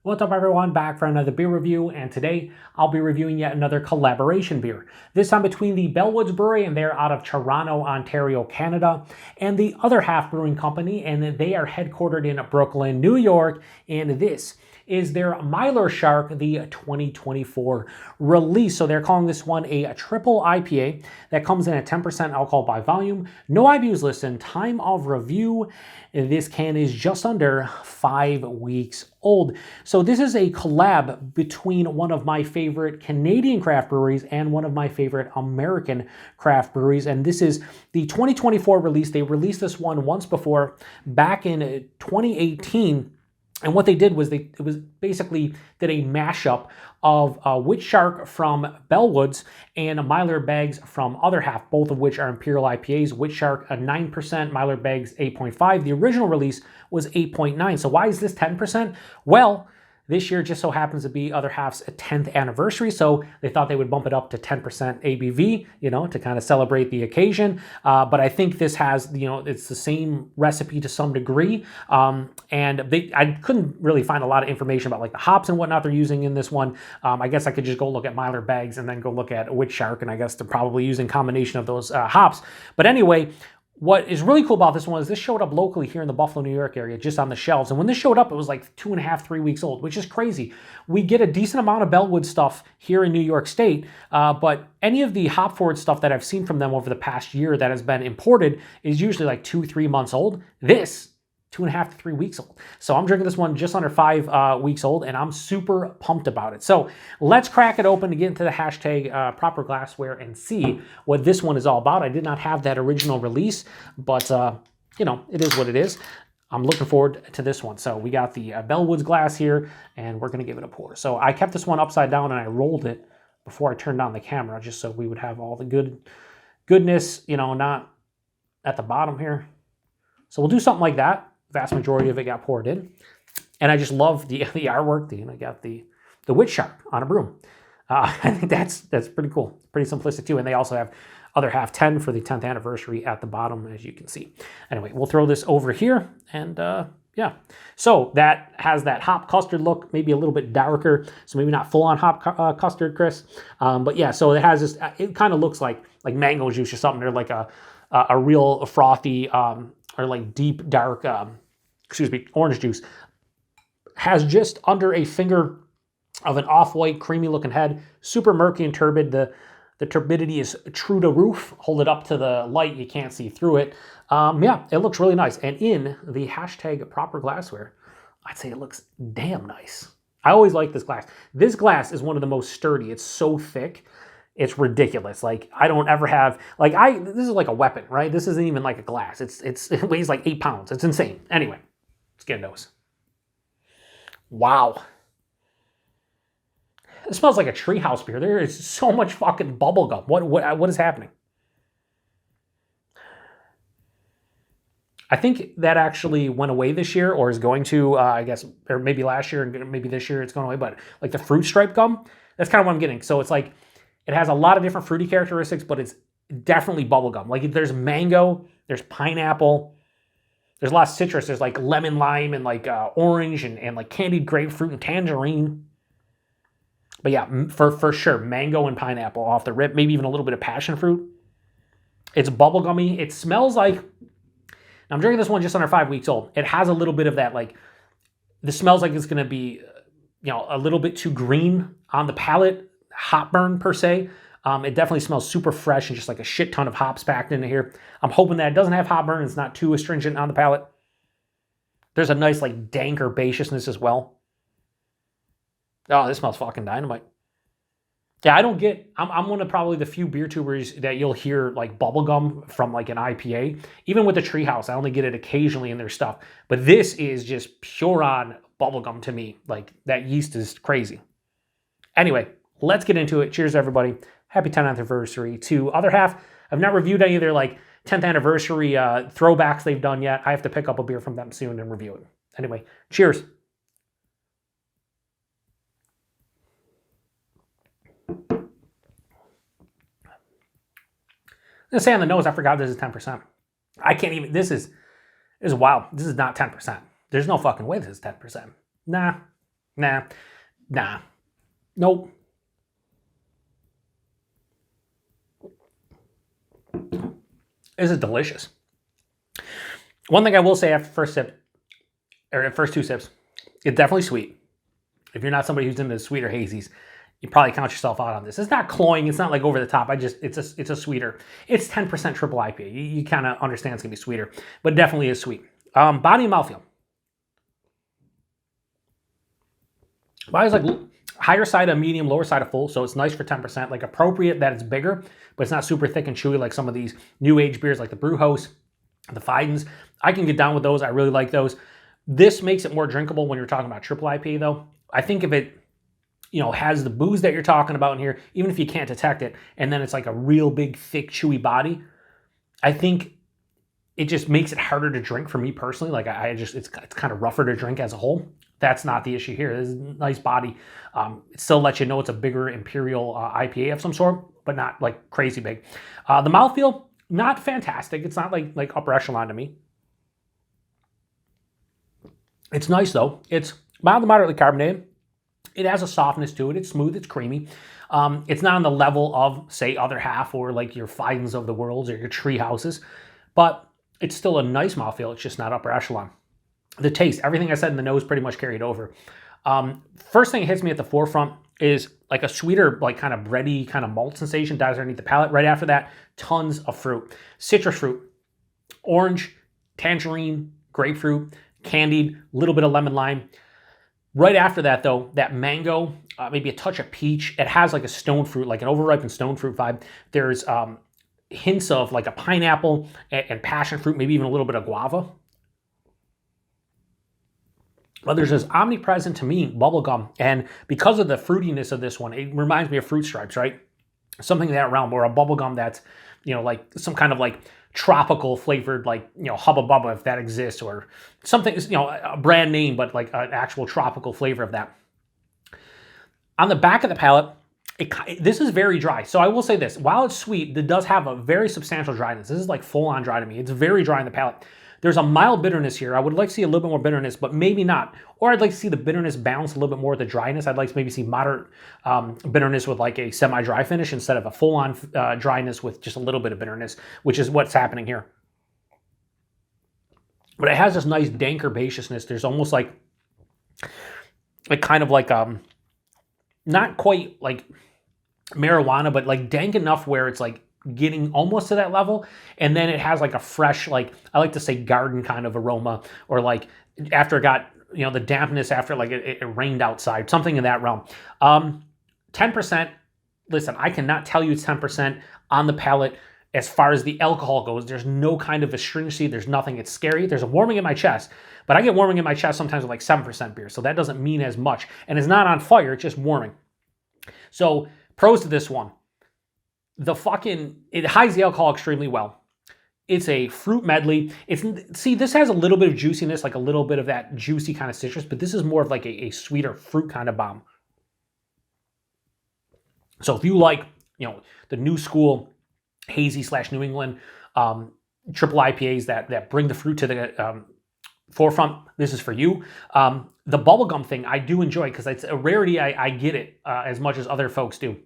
What's up everyone, back for another beer review, and today I'll be reviewing yet another collaboration beer. This time between the Bellwoods Brewery, and they're out of Toronto, Ontario, Canada, and the Other Half Brewing Company, and they are headquartered in Brooklyn, New York, and this is their Mylarshark, the 2024 release. So they're calling this one a Triple IPA that comes in at 10% alcohol by volume. No IBUs listed. Time of review, this can is just under 5 weeks old. So this is a collab between one of my favorite Canadian craft breweries and one of my favorite American craft breweries. And this is the 2024 release. They released this one once before, back in 2018. And what they did was it was basically did a mashup of Witchshark from Bellwoods and Mylar Bags from Other Half, both of which are Imperial IPAs. Witchshark a 9%, Mylar Bags 8.5. The original release was 8.9. So why is this 10%? Well, this year just so happens to be Other Half's 10th anniversary, so they thought they would bump it up to 10% ABV, to kind of celebrate the occasion. But I think this has, it's the same recipe to some degree. And I couldn't really find a lot of information about like the hops and whatnot they're using in this one. I guess I could just go look at Mylar Bags and then go look at Witchshark, and I guess they're probably using combination of those hops. But anyway, what is really cool about this one is this showed up locally here in the Buffalo, New York area, just on the shelves. And when this showed up, it was like 2.5, 3 weeks old, which is crazy. We get a decent amount of Bellwood stuff here in New York State, but any of the hop forward stuff that I've seen from them over the past year that has been imported is usually like 2, 3 months old. This 2.5 to 3 weeks old. So I'm drinking this one just under 5 weeks old, and I'm super pumped about it. So let's crack it open to get into the hashtag proper glassware and see what this one is all about. I did not have that original release, but it is what it is. I'm looking forward to this one. So we got the Bellwoods glass here, and we're gonna give it a pour. So I kept this one upside down and I rolled it before I turned on the camera, just so we would have all the goodness, not at the bottom here. So we'll do something like that. Vast majority of it got poured in, and I just love the artwork. I got the Witchshark on a broom. I think that's pretty cool, pretty simplistic too. And they also have Other Half 10 for the 10th anniversary at the bottom, as you can see. Anyway, we'll throw this over here, and yeah. So that has that hop custard look, maybe a little bit darker, so maybe not full on hop custard, Chris. But yeah, so it has this. It kind of looks like mango juice or something, or like a real frothy or like deep dark. Orange juice. Has just under a finger of an off-white, creamy-looking head. Super murky and turbid. The turbidity is true to roof. Hold it up to the light, you can't see through it. Yeah, it looks really nice. And in the hashtag proper glassware, I'd say it looks damn nice. I always like this glass. This glass is one of the most sturdy. It's so thick. It's ridiculous. Like, I don't ever have, this is like a weapon, right? This isn't even like a glass. It weighs like 8 pounds. It's insane. Anyway. Let's get into those. Wow. It smells like a treehouse beer. There is so much fucking bubble gum. What is happening? I think that actually went away this year, or is going to, I guess, or maybe last year, and maybe this year it's going away, but like the fruit stripe gum, that's kind of what I'm getting. So it's like, it has a lot of different fruity characteristics, but it's definitely bubble gum. Like, there's mango, there's pineapple, there's a lot of citrus. There's like lemon, lime, and like orange, and like candied grapefruit and tangerine. But yeah, for sure, mango and pineapple off the rip. Maybe even a little bit of passion fruit. It's bubblegummy. It smells like, I'm drinking this one just under 5 weeks old. It has a little bit of that, like, this smells like it's going to be, a little bit too green on the palate, hop burn per se. It definitely smells super fresh and just like a shit ton of hops packed into here. I'm hoping that it doesn't have hop burn. It's not too astringent on the palate. There's a nice like dank herbaceousness as well. Oh, this smells fucking dynamite. Yeah, I'm one of probably the few beer tubers that you'll hear like bubblegum from like an IPA. Even with the Treehouse, I only get it occasionally in their stuff. But this is just pure on bubblegum to me. Like, that yeast is crazy. Anyway, let's get into it. Cheers, everybody. Happy 10th anniversary to Other Half. I've not reviewed any of their like 10th anniversary throwbacks they've done yet. I have to pick up a beer from them soon and review it. Anyway, cheers. I'm gonna say on the nose, I forgot this is 10%. I can't even, this is wild. This is not 10%. There's no fucking way this is 10%. Nah, Nah, nah, nope. This is delicious. One thing I will say after first sip, or first two sips, it's definitely sweet. If you're not somebody who's into sweeter hazies, you probably count yourself out on this. It's not cloying. It's not like over the top. It's a sweeter. It's 10% triple IPA. You kind of understand it's gonna be sweeter, but definitely is sweet. Body and mouthfeel. Body's like higher side of medium, lower side of full, so it's nice for 10%. Like appropriate that it's bigger, but it's not super thick and chewy like some of these new age beers like the Brew House, the Fidens. I can get down with those. I really like those. This makes it more drinkable when you're talking about triple IPA though. I think if it, has the booze that you're talking about in here, even if you can't detect it, and then it's like a real big, thick, chewy body, I think it just makes it harder to drink for me personally. Like it's kind of rougher to drink as a whole. That's not the issue here. This is a nice body. It still lets you know it's a bigger Imperial IPA of some sort, but not like crazy big. The mouthfeel, not fantastic. It's not like upper echelon to me. It's nice though. It's mild to moderately carbonated. It has a softness to it. It's smooth. It's creamy. It's not on the level of, say, Other Half or like your Fidens of the worlds or your Tree Houses, but it's still a nice mouthfeel. It's just not upper echelon. The taste, everything I said in the nose pretty much carried over. First thing that hits me at the forefront is like a sweeter, like kind of bready kind of malt sensation dives underneath the palate. Right after that, tons of fruit. Citrus fruit, orange, tangerine, grapefruit, candied, a little bit of lemon lime. Right after that though, that mango, maybe a touch of peach. It has like a stone fruit, like an overripened stone fruit vibe. There's hints of like a pineapple and passion fruit, maybe even a little bit of guava. But there's this omnipresent, to me, bubblegum. And because of the fruitiness of this one, it reminds me of Fruit Stripes, right? Something in that realm, or a bubblegum that's, like some kind of like tropical flavored, like, Hubba Bubba, if that exists, or something, a brand name, but like an actual tropical flavor of that. On the back of the palate, this is very dry. So I will say this, while it's sweet, it does have a very substantial dryness. This is like full on dry to me. It's very dry in the palate. There's a mild bitterness here. I would like to see a little bit more bitterness, but maybe not. Or I'd like to see the bitterness balance a little bit more with the dryness. I'd like to maybe see moderate bitterness with like a semi-dry finish instead of a full-on dryness with just a little bit of bitterness, which is what's happening here. But it has this nice dank herbaceousness. There's almost like kind of like, not quite like marijuana, but like dank enough where it's like getting almost to that level, and then it has like a fresh, like I like to say garden kind of aroma, or like after it got the dampness after like it rained outside, something in that realm. 10%. Listen, I cannot tell you it's 10% on the palate. As far as the alcohol goes, there's no kind of astringency. There's nothing. It's scary. There's a warming in my chest, but I get warming in my chest sometimes with like 7% beer, so that doesn't mean as much. And it's not on fire. It's just warming. So pros to this one. It hides the alcohol extremely well. It's a fruit medley. This has a little bit of juiciness, like a little bit of that juicy kind of citrus, but this is more of like a sweeter fruit kind of bomb. So if you like, the new school hazy / New England triple IPAs that bring the fruit to the forefront, this is for you. The bubblegum thing I do enjoy because it's a rarity. I get it as much as other folks do.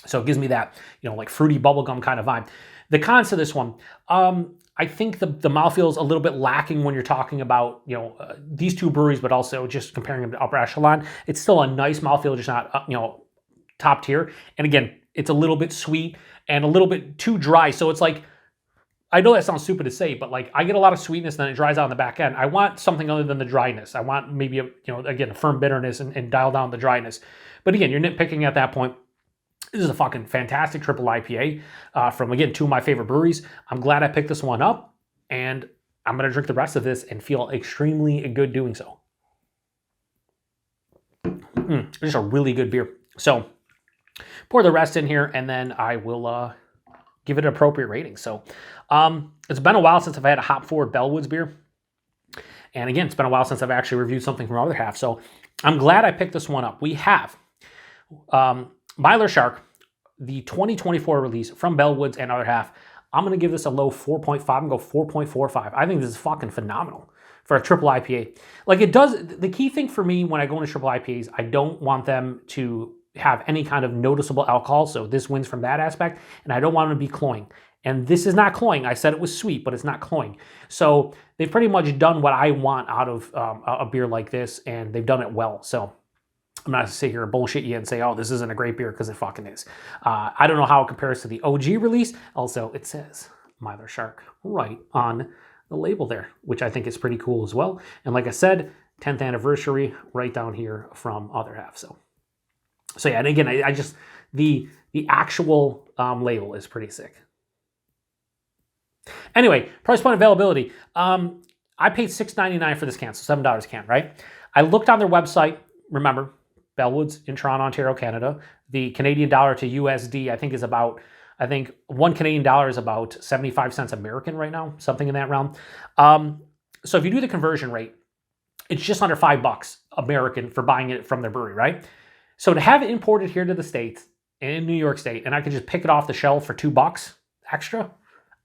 So it gives me that, like fruity bubblegum kind of vibe. The cons to this one, I think the mouthfeel is a little bit lacking when you're talking about, these two breweries, but also just comparing them to upper echelon. It's still a nice mouthfeel, just not, top tier. And again, it's a little bit sweet and a little bit too dry. So it's like, I know that sounds stupid to say, but like I get a lot of sweetness, then it dries out on the back end. I want something other than the dryness. I want maybe again, a firm bitterness and dial down the dryness. But again, you're nitpicking at that point. This is a fucking fantastic triple IPA from, again, two of my favorite breweries. I'm glad I picked this one up, and I'm going to drink the rest of this and feel extremely good doing so. Just a really good beer. So pour the rest in here, and then I will give it an appropriate rating. So it's been a while since I've had a hop-forward Bellwoods beer. And again, it's been a while since I've actually reviewed something from Other Half. So I'm glad I picked this one up. We have Mylarshark, the 2024 release from Bellwoods and Other Half. I'm going to give this a low 4.5 and go 4.45. I think this is fucking phenomenal. for a triple IPA. Like it does, the key thing for me when I go into triple IPAs, I don't want them to have any kind of noticeable alcohol. So this wins from that aspect. And I don't want them to be cloying. And this is not cloying. I said it was sweet, but it's not cloying. So they've pretty much done what I want out of a beer like this, and they've done it well. So I'm not going to sit here and bullshit you and say, oh, this isn't a great beer, because it fucking is. I don't know how it compares to the OG release. Also, it says Mylarshark right on the label there, which I think is pretty cool as well. And like I said, 10th anniversary right down here from Other Half. So yeah, and again, I just, the actual label is pretty sick. Anyway, price point availability. I paid $6.99 for this can, so $7 a can, right? I looked on their website. Remember, Bellwoods in Toronto, Ontario, Canada. The Canadian dollar to USD, I think, is about, I think $1 Canadian is about 75 cents American right now, something in that realm. So if you do the conversion rate, it's just under $5 American for buying it from their brewery, right? So to have it imported here to the States, in New York State, and I could just pick it off the shelf for $2 extra,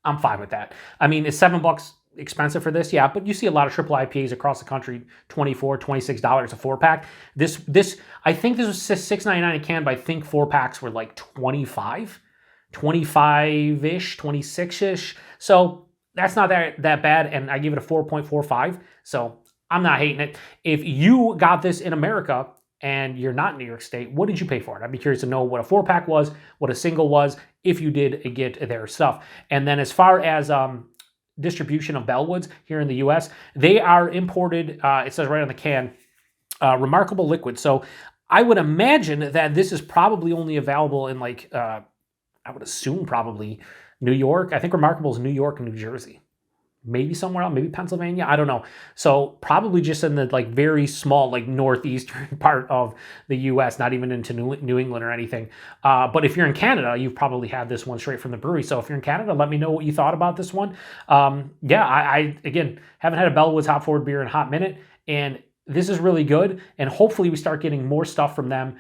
I'm fine with that. I mean, is $7 expensive for this? Yeah, but you see a lot of triple IPAs across the country, $24, $26 a 4-pack. This I think this was $6.99 a can, but I think 4-packs were like 25-ish, 26-ish. So that's not that bad, and I give it a 4.45. So I'm not hating it. If you got this in America and you're not in New York State, what did you pay for it? I'd be curious to know what a 4-pack was, what a single was, if you did get their stuff. And then as far as distribution of Bellwoods here in the U.S., they are imported, it says right on the can, remarkable liquid. So I would imagine that this is probably only available in like, I would assume probably New York. I think remarkable is New York and New Jersey. Maybe somewhere else, maybe Pennsylvania, I don't know. So probably just in the like very small, like northeastern part of the U.S., not even into New England or anything. But if you're in Canada, you've probably had this one straight from the brewery. So if you're in Canada, let me know what you thought about this one. Yeah, I again, haven't had a Bellwoods hop forward beer in a hot minute, and this is really good. And hopefully we start getting more stuff from them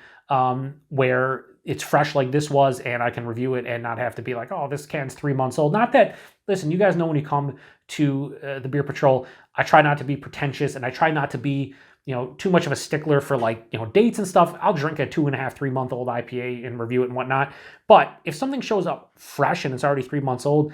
where it's fresh like this was, and I can review it and not have to be like, oh, this can's 3 months old. Not that, listen, you guys know when you come to the Beer Patrol, I try not to be pretentious, and I try not to be, you know, too much of a stickler for like, you know, dates and stuff. I'll drink a 2.5, 3 month old IPA and review it and whatnot. But if something shows up fresh and it's already 3 months old,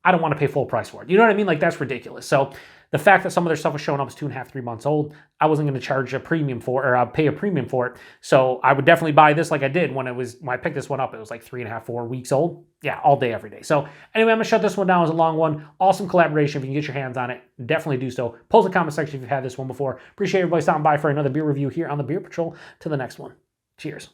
I don't want to pay full price for it. You know what I mean? Like, that's ridiculous. So the fact that some of their stuff was showing up as 2.5, 3 months old, I wasn't going to charge a premium for it, or pay a premium for it. So I would definitely buy this like I did when I picked this one up. It was like 3.5, 4 weeks old. Yeah, all day, every day. So anyway, I'm going to shut this one down. It was a long one. Awesome collaboration. If you can get your hands on it, definitely do so. Post in the comment section if you've had this one before. Appreciate everybody stopping by for another beer review here on the Beer Patrol. To the next one. Cheers.